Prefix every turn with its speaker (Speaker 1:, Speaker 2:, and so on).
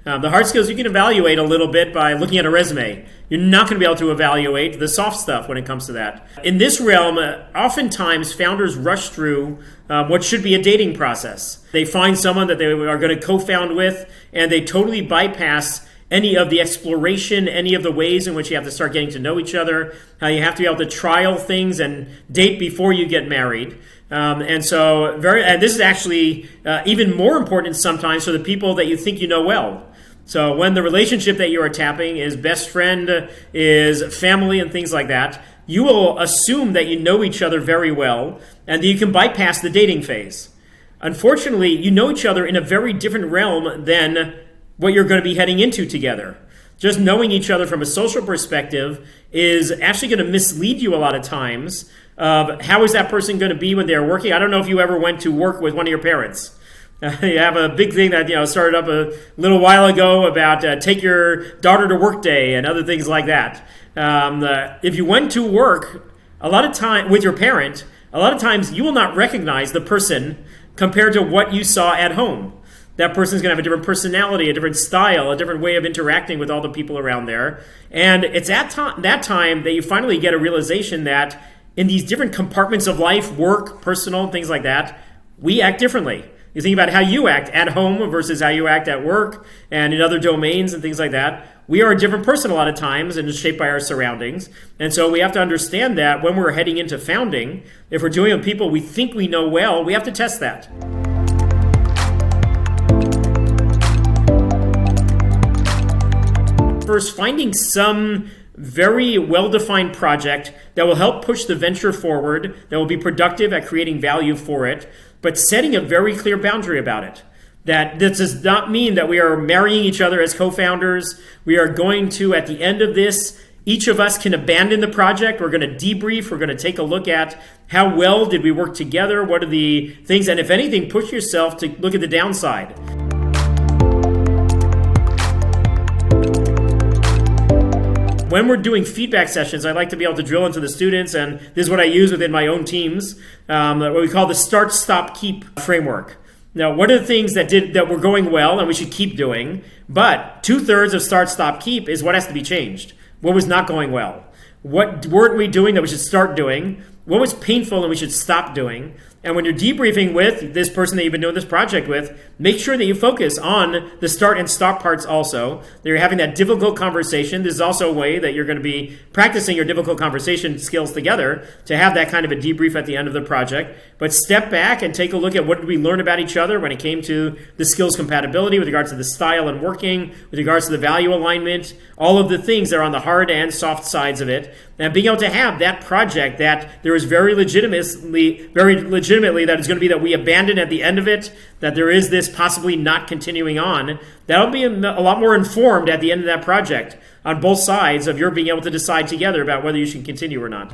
Speaker 1: The hard skills you can evaluate a little bit by looking at a resume. You're not going to be able to evaluate the soft stuff when it comes to that. In this realm, oftentimes founders rush through what should be a dating process. They find someone that they are going to co-found with, and they totally bypass any of the exploration, any of the ways in which you have to start getting to know each other, how you have to be able to trial things and date before you get married. And this is actually even more important sometimes for the people that you think you know well. So when the relationship that you are tapping is best friend, is family, and things like that, you will assume that you know each other very well and that you can bypass the dating phase. Unfortunately, you know each other in a very different realm than what you're going to be heading into together. Just knowing each other from a social perspective is actually going to mislead you a lot of times of how is that person going to be when they're working. I don't know if you ever went to work with one of your parents. You have a big thing that started up a little while ago about take your daughter to work day and other things like that. If you went to work a lot of time with your parent, a lot of times you will not recognize the person compared to what you saw at home. That person's going to have a different personality, a different style, a different way of interacting with all the people around there. And it's at that time that you finally get a realization that in these different compartments of life, work, personal, things like that, we act differently. You think about how you act at home versus how you act at work and in other domains and things like that. We are a different person a lot of times and it's shaped by our surroundings. And so we have to understand that when we're heading into founding, if we're doing it with people we think we know well, we have to test that. First, finding some very well-defined project that will help push the venture forward, that will be productive at creating value for it, but setting a very clear boundary about it. That this does not mean that we are marrying each other as co-founders. We are going to, at the end of this, each of us can abandon the project. We're going to debrief. We're going to take a look at how well did we work together? What are the things? And if anything, push yourself to look at the downside. When we're doing feedback sessions, I like to be able to drill into the students, and this is what I use within my own teams, what we call the start, stop, keep framework. Now, what are the things that were going well and we should keep doing? But 2/3 of start, stop, keep is what has to be changed. What was not going well? What weren't we doing that we should start doing? What was painful and we should stop doing? And when you're debriefing with this person that you've been doing this project with, make sure that you focus on the start and stop parts also, that you're having that difficult conversation. This is also a way that you're going to be practicing your difficult conversation skills together to have that kind of a debrief at the end of the project. But step back and take a look at what did we learn about each other when it came to the skills compatibility with regards to the style and working, with regards to the value alignment, all of the things that are on the hard and soft sides of it. And being able to have that project that there is very legitimately that it's going to be that we abandon at the end of it, that there is this possibly not continuing on, that'll be a lot more informed at the end of that project on both sides of your being able to decide together about whether you should continue or not.